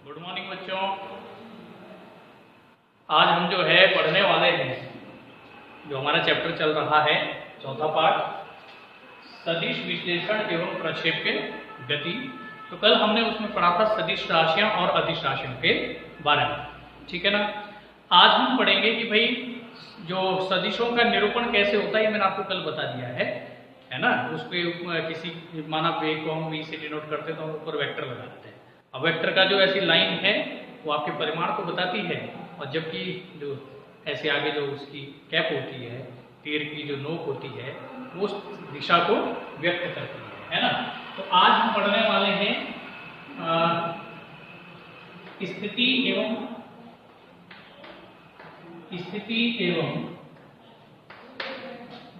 Good morning बच्चों। आज हम जो है पढ़ने वाले हैं, जो हमारा चैप्टर चल रहा है चौथा पार्ट, सदिश विश्लेषण एवं प्रक्षेप के गति। तो कल हमने उसमें पढ़ा था सदिश राशियां और अदिश राशियों के बारे में, ठीक है ना। आज हम पढ़ेंगे कि भाई जो सदिशों का निरूपण कैसे होता है, मैंने आपको कल बता दिया है ना। उस पर किसी माना वे को हम वी से डिनोट करते हैं तो हम ऊपर वेक्टर लगा देते हैं। अब वेक्टर का जो ऐसी लाइन है वो आपके परिमाण को बताती है, और जबकि जो ऐसे आगे जो उसकी कैप होती है, तीर की जो नोक होती है, वो उस दिशा को व्यक्त करती है ना। तो आज हम पढ़ने वाले हैं स्थिति एवं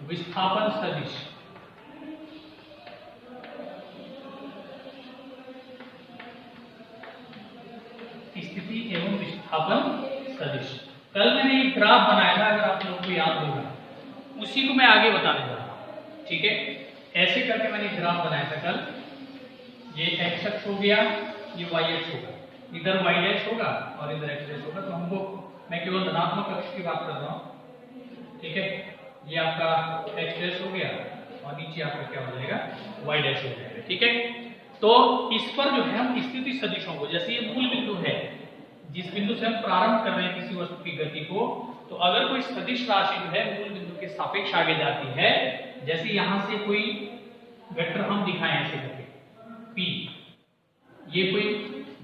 विस्थापन सदिश। स्थिति एवं विस्थापन सदिश। कल मैंने एक ग्राफ बनाया था, अगर आप लोगों को याद होगा, उसी को मैं आगे बताने जा रहा हूं, ठीक है। ऐसे करके मैंने ग्राफ बनाया था कल। ये एक्स अक्ष हो गया, ये वाई अक्ष होगा, इधर वाई डैश होगा और इधर एक्स डैश होगा। तो हमको, मैं केवल धनात्मक अक्ष की बात कर रहा हूं, ठीक है। ये आपका एक्स डैश हो गया और नीचे आपका क्या हो जाएगा, वाई डैश हो जाएगा, ठीक है। तो इस पर जो है हम स्थिति सदिशों को, जैसे ये मूल बिंदु है, जिस बिंदु से हम प्रारंभ कर रहे हैं किसी वस्तु की गति को, तो अगर कोई सदिश राशि जो है मूल बिंदु के सापेक्ष आगे जाती है, जैसे यहां से कोई वेक्टर हम दिखाएं ऐसे करके P, ये कोई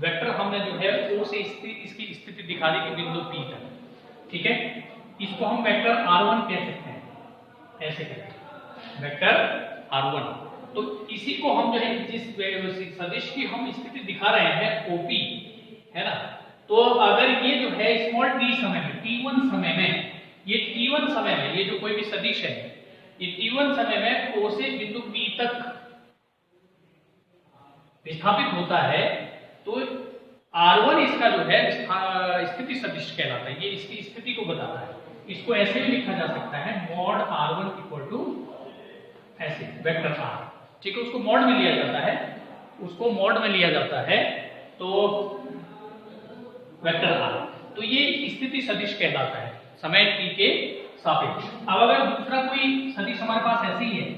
वेक्टर हमने जो है O से इसकी स्थिति दिखा दी कि बिंदु P तक, ठीक है। इसको हम वेक्टर R1 कह सकते हैं, ऐसे करके वेक्टर R1। तो इसी को हम जो है जिस सदिश की हम स्थिति दिखा रहे हैं OP, है ना। तो अगर ये जो है स्मॉल t समय में, t1 समय में, ये t1 समय में, ये जो कोई भी सदिश है, ये t1 समय में O से बिंदु P तक विस्थापित होता है, तो R1 इसका जो है स्थिति सदिश कहलाता है। ये इसकी स्थिति को बताता है। इसको ऐसे भी लिखा जा सकता है, मॉड R1 इक्वल टू ऐसे वेक्टर R, ठीक है। उसको मॉड में लिया जाता है, उसको मॉड में लिया जाता है, तो वेक्टर R। तो ये स्थिति सदिश कहलाता है समय t के सापेक्ष। अब अगर दूसरा कोई सदिश हमारे पास ऐसे ही है,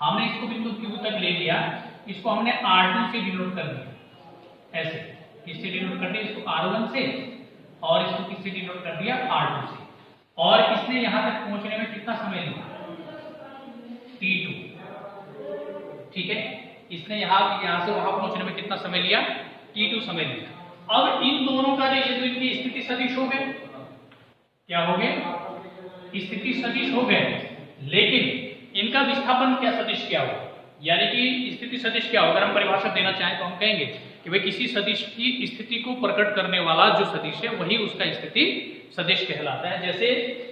हमने इसको बिंदु Q तक ले लिया, इसको हमने R2 से डिनोट कर दिया, ऐसे किससे डिनोट कर दिया, इसको R1 से, और इसको किससे डिनोट कर दिया, R2 से। और इसने यहां तक पहुंचने में कितना समय लिया, t2, ठीक है। इसने यहां से वहां पहुंचने में कितना समय लिया, t2 समय लिया। अब इन दोनों का जो इनकी स्थिति सदिश हो गए, क्या हो गए, स्थिति सदिश हो गए, लेकिन इनका विस्थापन क्या सदिश क्या होगा, यानी कि स्थिति सदिश क्या होगा। अगर हम परिभाषा देना चाहें तो हम कहेंगे कि भाई किसी सदिश की स्थिति को प्रकट करने वाला जो सदिश है वही उसका स्थिति सदिश कहलाता है। जैसे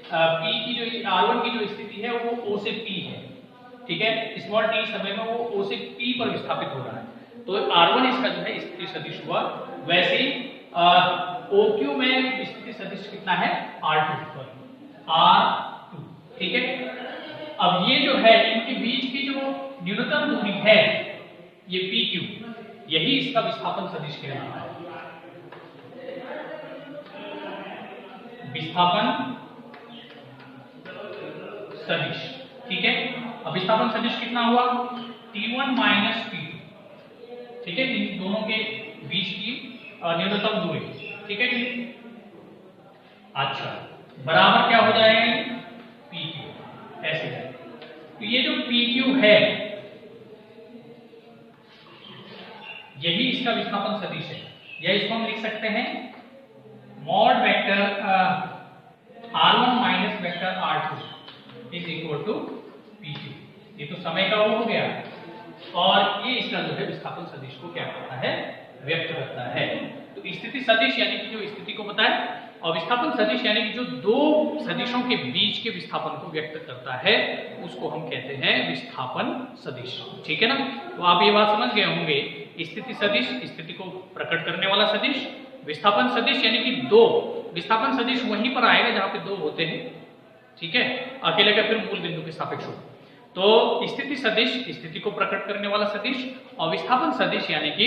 P की जो R1 की जो स्थिति है वो O से P है, ठीक है। स्मॉल t समय में वो O से P पर विस्थापित हो रहा है, तो R1 इसका जो है स्थिति सदिश हुआ। वैसे ही OQ में स्थिति सदिश कितना है, R2, ठीक है। अब ये जो है इनके बीच की जो न्यूनतम दूरी है, ये PQ, यही इसका विस्थापन सदिश कहलाता है। विस्थापन सदिश, ठीक है। अब विस्थापन सदिश कितना हुआ, T1 माइनस T2, ठीक है। इन दोनों के बीच की न्यूनतम दूरी, ठीक है। अच्छा, बराबर क्या हो जाएगा, PQ, ऐसे है। तो ये जो PQ है, यही इसका विस्थापन सदिश है, या इसको हम लिख सकते हैं mod vector R1 minus vector R2 is equal to PQ। ये तो समय का वो हो गया, और ये इसका जो है विस्थापन सदिश को क्या करता है, व्यक्त करता है। तो स्थिति सदिश यानी कि जो स्थिति को बताए, और विस्थापन सदिश यानी कि जो दो सदिशों के बीच के विस्थापन को व्यक्त करता है, उसको हम कहते हैं विस्थापन सदिश, ठीक है ना। तो आप ये बात समझ गए होंगे, स्थिति सदिश स्थिति को प्रकट करने वाला सदिश, विस्थापन सदिश यानी कि दो, विस्थापन सदिश वहीं पर आएगा जहां पे दो होते हैं, ठीक है। अकेले का फिर मूल बिंदु के सापेक्ष होगा। तो स्थिति सदिश स्थिति को प्रकट करने वाला सदिश, और विस्थापन सदिश यानी कि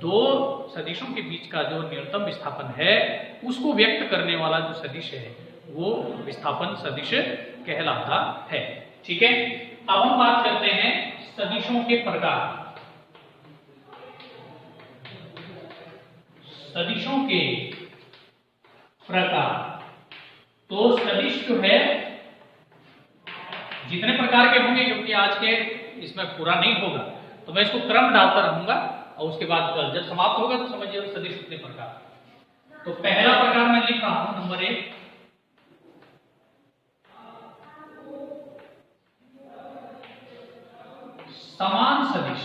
दो सदिशों के बीच का जो न्यूनतम विस्थापन है उसको व्यक्त करने वाला जो सदिश है वो विस्थापन सदिश कहलाता है। ठीक है, अब हम बात करते हैं सदिशों के प्रकार। सदिशों के प्रकार, तो सदिश जो है जितने प्रकार के होंगे, क्योंकि आज के इसमें पूरा नहीं होगा तो मैं इसको क्रम डालता रहूंगा, और उसके बाद कल जब समाप्त होगा तो समझिए सदिश कितने प्रकार। तो पहला प्रकार मैं लिख रहा हूं नंबर 1, समान सदिश।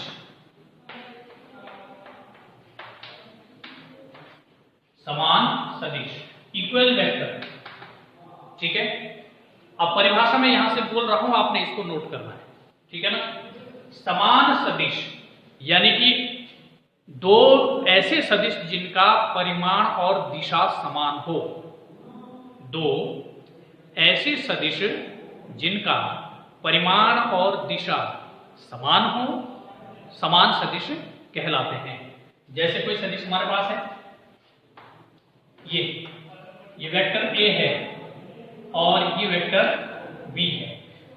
समान सदिश, इक्वल वेक्टर। ठीक है, अब परिभाषा में यहां से बोल रहा हूं, आपने इसको नोट करना है। ठीक है ना, समान सदिश यानी कि दो ऐसे सदिश जिनका परिमाण और दिशा समान हो। दो ऐसे सदिश जिनका परिमाण और दिशा समान हो, समान सदिश कहलाते हैं। जैसे कोई सदिश हमारे पास है, ये वेक्टर ए है और ये वेक्टर बी है,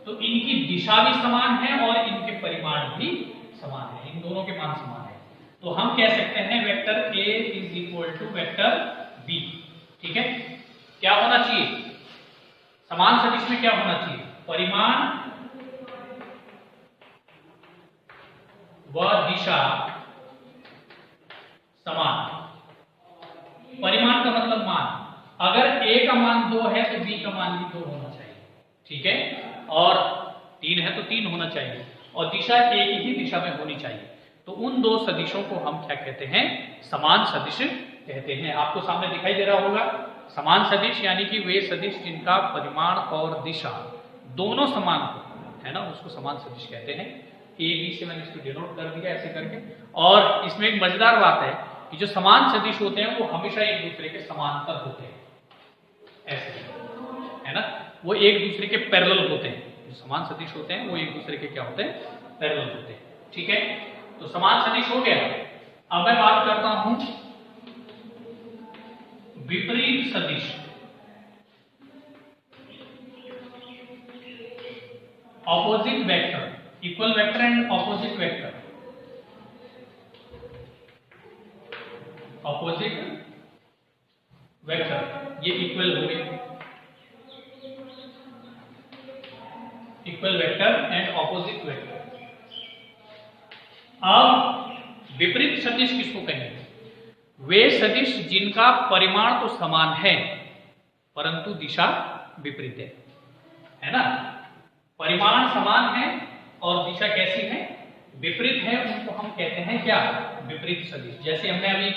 तो इनकी दिशा भी समान है और इनके परिमाण भी समान है, इन दोनों के मान समान है। तो हम कह सकते हैं vector A is equal to vector B. ठीक है, क्या होना चाहिए समान सदिश में? क्या होना चाहिए? परिमाण व दिशा समान। परिमाण का मतलब मान, अगर a का मान 2 है तो b का मान भी 2 होना चाहिए। ठीक है, और 3 है तो 3 होना चाहिए, और दिशा एक ही दिशा में होनी चाहिए। तो उन दो सदिशों को हम क्या कहते हैं? समान सदिश कहते हैं। आपको सामने दिखाई दे रहा होगा, समान सदिश यानी कि वे सदिश जिनका परिमाण और दिशा दोनों समान हो, है ना, उसको समान सदिश कहते हैं। ए बी से मैंने इसको डिनोट कर दिया ऐसे करके। और इसमें एक मजेदार बात है कि जो समान सदिश होते हैं वो हमेशा एक दूसरे के समांतर होते हैं, ऐसे, है ना, वो एक दूसरे के पैरेलल होते हैं। जो समान सदिश होते हैं वो एक दूसरे के क्या होते हैं? पैरेलल होते हैं। ठीक है, तो समान सदिश हो गया। अब मैं बात करता हूं विपरीत सदिश। Opposite vector, equal vector and opposite vector. Opposite vector ये इक्वल हो गए, equal vector and opposite vector. अब विपरीत सदिश किसको कहेंगे? वे सदिश जिनका परिमाण तो समान है परंतु दिशा विपरीत है ना। परिमाण समान है और दिशा कैसी है? विपरीत है, उनको हम कहते हैं क्या? विपरीत सदिश। जैसे हमने अभी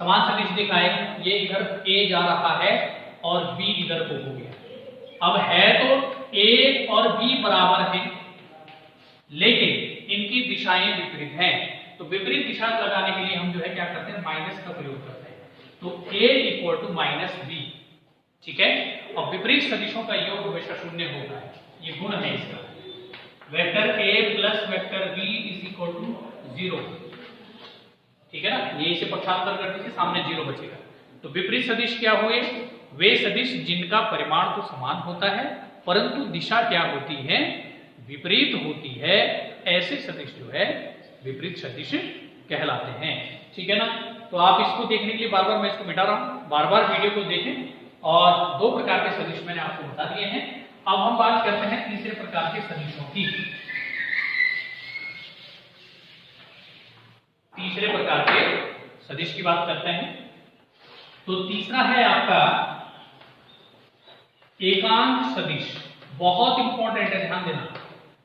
समान सदिश दिखाए, ये इधर A जा रहा है और B इधर को हो गया। अब है तो A और B बराबर हैं, लेकिन इनकी दिशाएं विपरीत हैं। तो विपरीत दिशा लगाने के लिए हम जो है क्या करते हैं? माइनस का प्रयोग करते हैं। तो A equal to minus B। ठीक है, और विपरीत सदिशों का योग हमेशा शून्य होता है, ये गुण है इसका। Vector A plus vector B is equal to 0। ठीक है ना, ये इसे पक्षांतर कर दीजिए, सामने 0 बचेगा। तो विपरीत सदिश क्या हुए? वे सदिश जिनका परिमाण तो समान होता है परंतु दिशा क्या होती है? विपरीत होती है। ऐसे सदिश जो है विपरीत सदिश कहलाते हैं। ठीक है ना, तो आप इसको देखने के लिए बार बार मैं इसको मिटा रहा हूं, बार बार वीडियो को देखें। और दो प्रकार के सदिश मैंने आपको बता दिए हैं। अब हम बात करते हैं तीसरे प्रकार के सदिशों की। तीसरे प्रकार के सदिश की बात करते हैं। तो तीसरा है आपका एकांक सदिश। बहुत इंपॉर्टेंट है, ध्यान देना,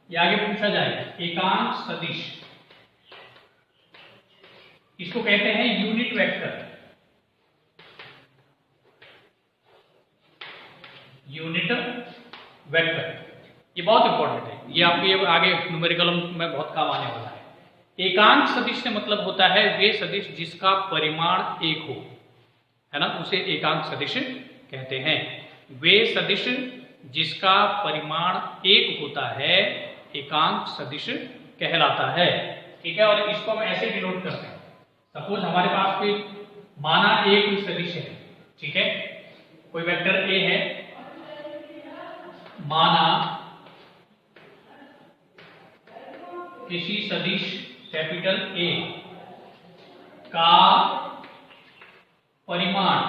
ये आगे पूछा जाएगा। एकांक सदिश, इसको कहते हैं यूनिट वेक्टर। यूनिट वेक्टर ये बहुत इंपॉर्टेंट है, ये आपके आगे न्यूमेरिकल में बहुत काम आने वाला है। एकांक सदिश का मतलब होता है वे सदिश जिसका परिमाण एक हो, है ना, उसे एकांक सदिश कहते हैं। वे सदिश जिसका परिमाण एक होता है एकांक सदिश कहलाता है। ठीक है, और इसको हम ऐसे डिनोट करते हैं। सपोज हमारे पास कोई माना ए कोई सदिश है, ठीक है, कोई वेक्टर ए है, माना किसी सदिश कैपिटल ए का परिमाण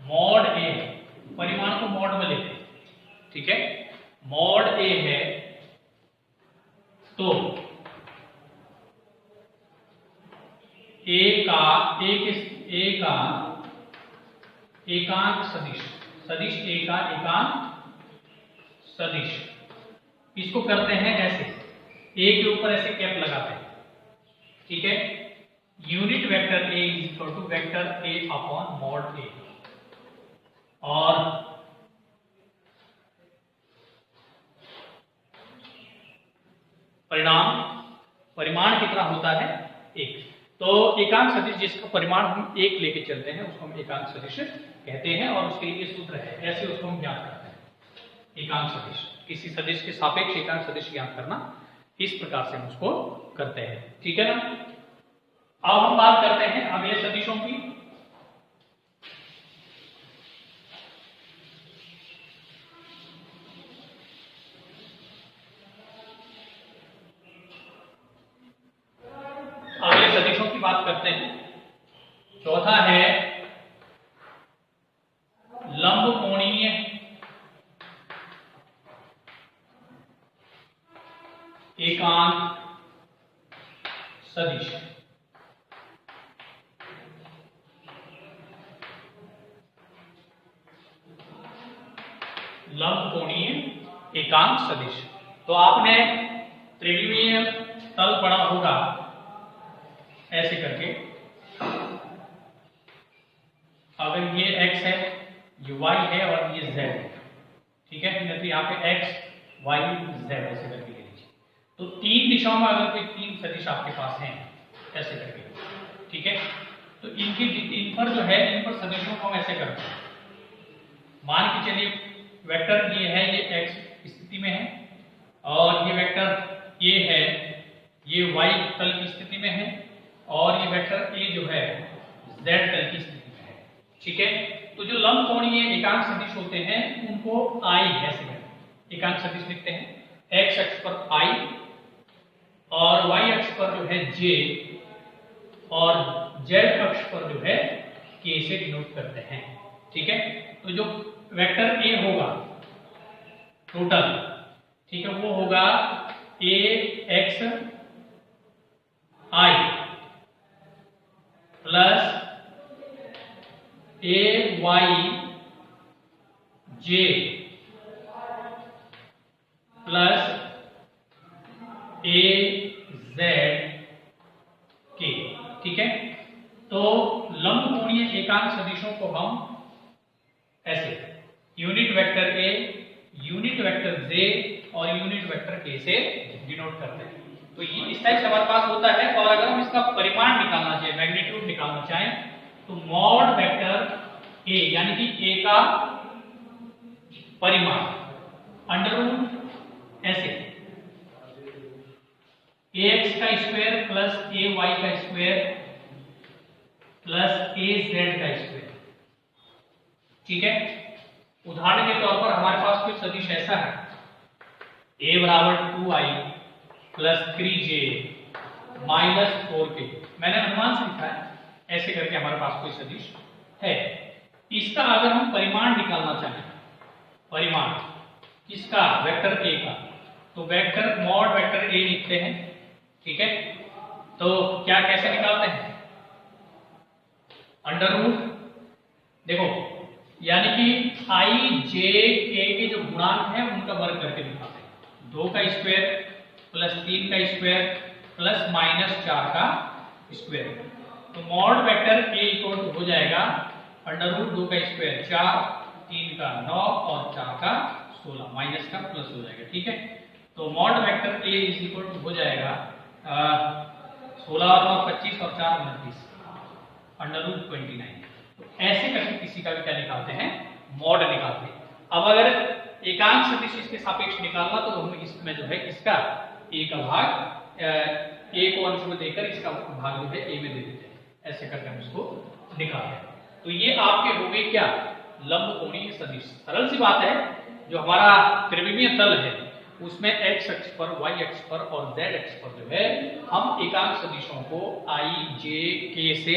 मॉड ए, परिमाण को मॉड में लेते हैं, ठीक है, मॉड ए है, तो ए का एकांक सदिश, सदिश ए का एकांक सदिश, इसको करते हैं ऐसे, ए के ऊपर ऐसे कैप लगाते हैं, ठीक है, unit vector A is equal to vector A upon mod A, और परिमाण कितना होता है, एक। तो एकांक सदिश जिसका परिमाण हम एक लेके चलते हैं उसको हम एकांक सदिश कहते हैं, और उसके लिए सूत्र है, ऐसे उसको हम ज्ञात करते हैं। एकांक सदिश, किसी सदिश के सापेक्ष एकांक सदिश ज्ञात करना, इस प्रकार से हम उसको करते हैं। ठीक है ना। अब हम बात करते हैं अवयव सदिशों की। अवयव सदिशों की बात करते हैं। चौथा है लंबकोणीय एकांक सदिश। लंबकोणीय एकांक सदिश, तो आपने त्रिविमीय तल पढ़ा होगा ऐसे करके, अगर ये x है, ये y है और ये z है, ठीक है, तो यहाँ पे x y z ऐसे करके ले लीजिए। तो तीन दिशाओं में अगर कोई तीन सदिश आपके पास हैं ऐसे करके, ठीक है, तो इन पर जो है, इन पर सदिशों को हम ऐसे करते हैं। मान के चलिए वेक्टर ये है, ये x स्थिति में है, और ये वेक्टर a है, ये y तल की स्थिति में है, और ये वेक्टर a जो है z तल की स्थिति में है। ठीक है, तो जो लंबकोणीय एकांक सदिश होते हैं उनको I ऐसे एकांक सदिश लिखते हैं। x अक्ष पर I और y अक्ष पर जो है j और z अक्ष पर जो है k से डिनोट करते हैं। ठीक है, तो जो वेक्टर a होगा टोटल, ठीक है, वो होगा ax I plus ay j plus az k। ठीक है, तो लंबकोणीय एकांक सदिशों को हम ऐसे unit vector a, unit vector j और यूनिट वेक्टर k से डिनोट करते हैं। तो ये इस टाइप से हमारे पास होता है। और अगर हम इसका परिमाण निकालना चाहें, मैग्नीट्यूड निकालना चाहें, तो मॉड वेक्टर a यानी कि a का परिमाण अंडर रूट ऐसे ax का स्क्वायर प्लस ay का स्क्वायर प्लस az का स्क्वायर। ठीक है, उदाहरण के तौर पर हमारे पास कोई सदिश ऐसा है, a बराबर 2i plus 3j minus 4k, मैंने अनुमान से लिखा है, ऐसे करके हमारे पास कोई सदिश है। इसका अगर हम परिमाण निकालना चाहें, परिमाण किसका, वेक्टर a का, तो वेक्टर मॉड वेक्टर a लिखते हैं। ठीक है, तो क्या कैसे निकालते हैं, अंडर रूट, देखो यानी कि i j k के जो गुणांक है उनका वर्ग करके दिखाते हैं। 2 का स्क्वायर प्लस 3 का स्क्वायर प्लस माइनस 4 का स्क्वायर। तो mod vector a equal to हो जाएगा अंडर रूट 2 का स्क्वायर 4, 3 का 9 और 4 का 16, माइनस का प्लस हो जाएगा। ठीक है, तो mod vector a is equal to हो जाएगा 16 और 25 और 4 29, अंडर रूट 29। तो ऐसे करके किसी का भी क्या निकालते हैं, मॉड निकालते हैं। अब अगर एकांक सदिश इसके सापेक्ष निकालना, तो हम इसमें जो है इसका ए का भाग ए को अंश में देकर इसका भाग जो है ए में दे देते हैं, ऐसे करके हम इसको निकालते हैं। तो ये आपके हो गए क्या, लंबकोणीय सदिश। सरल सी बात है, जो हमारा त्रिविमीय तल है उसमें x अक्ष पर, y अक्ष पर और z अक्ष पर जो है हम एकांक सदिशों को i, j, k से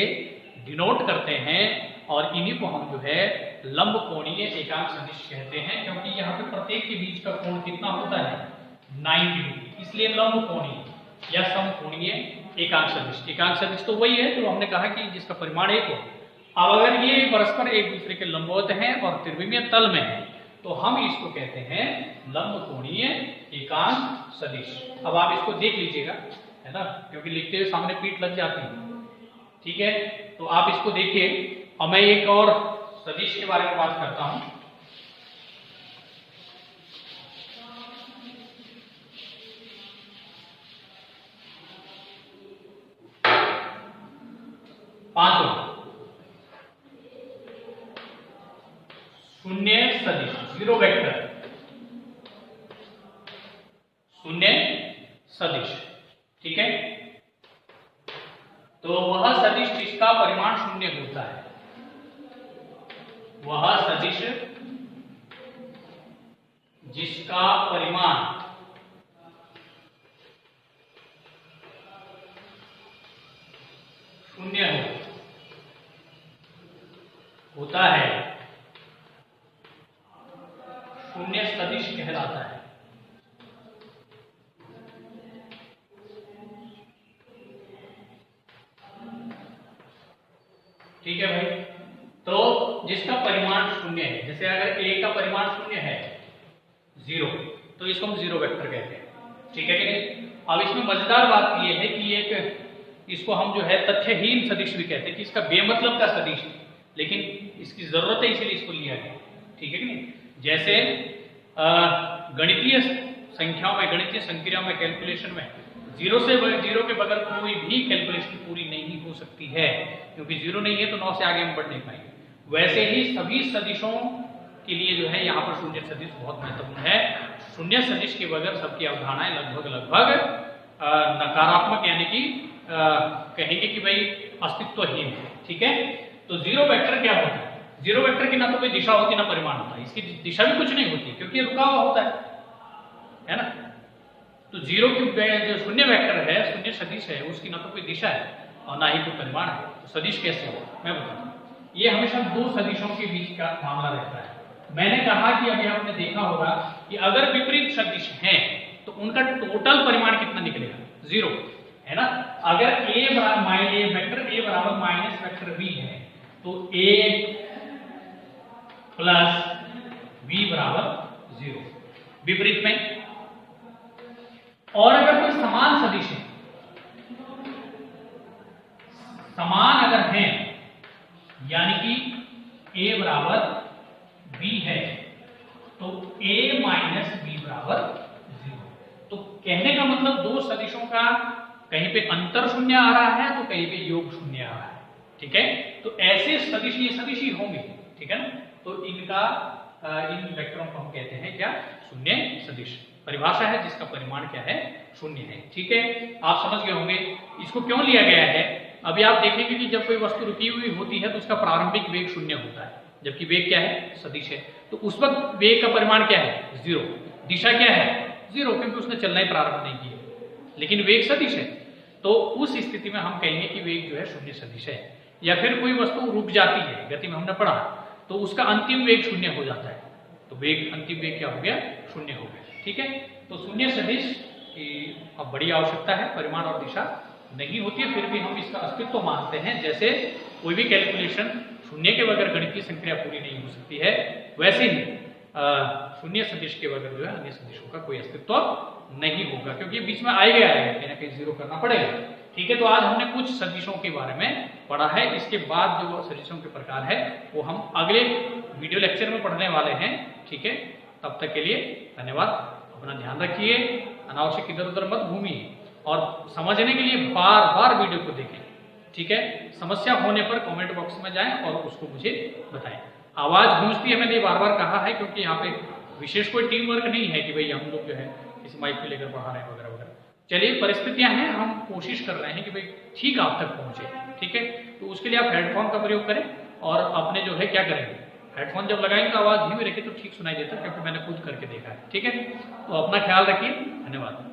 डिनोट करते हैं और इन्हीं को हम जो है लंबकोणीय एकांक सदिश कहते हैं, क्योंकि यहाँ पे प्रत्येक के बीच का कोण कितना होता है 90 डिग्री, इसलिए लंबकोणीय या समकोणीय एकांक सदिश। एकांक सदिश तो वही है जो हमने कहा कि जिसका परिमाण एक हो। अब अगर ये परस्पर एक दूसरे के लंबवत हैं और त्रिविमीय तल में है तो हम इसको कहते हैं लंबकोणीय एकांक सदिश। अब आप इसको देख लीजिएगा, है ना, क्योंकि लिखते हुए सामने पीठ लग जाती है। ठीक है, तो आप इसको देखिए और मैं एक और सदिश के बारे में बात करता हूं। पांचों शून्य सदिश, जीरो वेक्टर शून्य सदिश। ठीक है, तो वह सदिश जिसका परिमाण शून्य होता है, वह सदिश जिसका परिमाण शून्य होता है शून्य सदिश कहलाता है। ठीक है भाई, तो जिसका परिमाण शून्य है, जैसे अगर a का परिमाण शून्य है 0, तो इसको हम जीरो वेक्टर कहते हैं। ठीक है कि नहीं। अब इसमें मजेदार बात यह है कि एक इसको हम जो है तथ्यहीन सदिश भी कहते हैं कि इसका बेमतलब का सदिश है, लेकिन इसकी जरूरत है इसीलिए इसको लिया गया। ठीक है कि नहीं। जैसे गणितीय संख्याओं में, गणितीय संक्रियाओं में, कैलकुलेशन में जीरो के बगैर कोई भी कैलकुलेशन पूरी नहीं हो सकती है, क्योंकि जीरो नहीं है तो 9 से आगे हम बढ़ नहीं पाएंगे। वैसे ही सभी सदिशों के लिए जो है यहाँ पर शून्य सदिश बहुत महत्वपूर्ण है। शून्य सदिश के बगैर सबकी अवधारणाएं लगभग नकारात्मक, यानी कि कहेंगे कि भाई अस्तित्वहीन है। ठीक है, तो जीरो वेक्टर क्या होता है? जीरो वेक्टर की ना तो कोई दिशा होती ना परिमाण होता है, इसकी दिशा भी कुछ नहीं होती क्योंकि ये रुका हुआ होता है ना। तो जीरो की जो शून्य वेक्टर है, शून्य सदिश है, उसकी ना तो कोई दिशा है और ना ही कोई परिमाण है। तो सदिश कैसे हो मैं बताऊं। ये हमेशा दो सदिशों के बीच का मामला रहता है। मैंने कहा कि अभी आपने देखा होगा कि अगर विपरीत सदिश हैं तो उनका टोटल परिमाण कितना निकलेगा? 0, है ना। अगर वेक्टर a बराबर माइनस वेक्टर b है तो a प्लस b बराबर 0 विपरीत में। और अगर कोई समान सदिश है, समान अगर है, यानी कि a बराबर b है तो a माइनस b बराबर 0। तो कहने का मतलब दो सदिशों का कहीं पे अंतर शून्य आ रहा है तो कहीं पे योग शून्य आ रहा है। ठीक है, तो ऐसे सदिश ये सदिश ही होंगे। ठीक है ना। तो इनका इन वेक्टरों को हम कहते हैं क्या? शून्य सदिश। परिभाषा है जिसका परिमाण क्या है? शून्य है। ठीक है, आप समझ गए होंगे इसको क्यों लिया गया है। अभी आप देखेंगे कि जब कोई वस्तु रुकी हुई होती है तो उसका प्रारंभिक वेग शून्य होता है, जबकि वेग क्या है? सदिश है। तो उस वक्त वेग का परिमाण क्या है? 0। दिशा क्या है? 0, क्योंकि उसने चलना ही प्रारंभ नहीं किया, लेकिन वेग सदिश है। तो उस स्थिति में हम कहेंगे कि वेग जो है शून्य सदिश है। या फिर कोई वस्तु रुक जाती है, गति में हमने पढ़ा, तो उसका अंतिम वेग शून्य हो जाता है, तो वेग अंतिम वेग क्या हो गया? शून्य हो गया। ठीक है, तो शून्य सदिश की अब बड़ी आवश्यकता है, परिमाण और दिशा नहीं होती है, फिर भी हम इसका अस्तित्व मानते हैं। जैसे कोई भी कैलकुलेशन शून्य के बगैर गणितीय संक्रिया पूरी नहीं हो सकती है, वैसे ही शून्य सदिश के बगैर जो है अन्य सदिशों का कोई अस्तित्व नहीं होगा, क्योंकि बीच में आए गया है, कहीं ना कहीं 0 करना पड़ेगा। ठीक है, तो आज हमने कुछ सदिशों के बारे में पढ़ा है। इसके बाद जो सदिशों के प्रकार है वो हम अगले वीडियो लेक्चर में पढ़ने वाले हैं। ठीक है, तब तक के लिए धन्यवाद। अपना ध्यान रखिए, अनावश्यक इधर उधर मत घूमिए और समझने के लिए बार बार वीडियो को देखें। ठीक है, समस्या होने पर कमेंट बॉक्स में जाएं और उसको मुझे बताएं। आवाज गूंजती है, मैंने बार बार कहा है, क्योंकि यहाँ पे विशेष कोई टीम वर्क नहीं है कि भाई हम लोग जो है इस माइक को लेकर पढ़ा रहे हैं वगैरह वगैरह। चलिए, परिस्थितियां हैं, हम कोशिश कर रहे हैं कि भाई ठीक आप तक पहुंचे, ठीक है। तो उसके लिए आप हेडफोन का प्रयोग करें और अपने जो है क्या करेंगे, हेडफोन जब लगाएंगे तो आवाज़ धीमी रखिए तो ठीक सुनाई देता है, क्योंकि मैंने खुद करके देखा है, ठीक है। तो अपना ख्याल रखिए, धन्यवाद।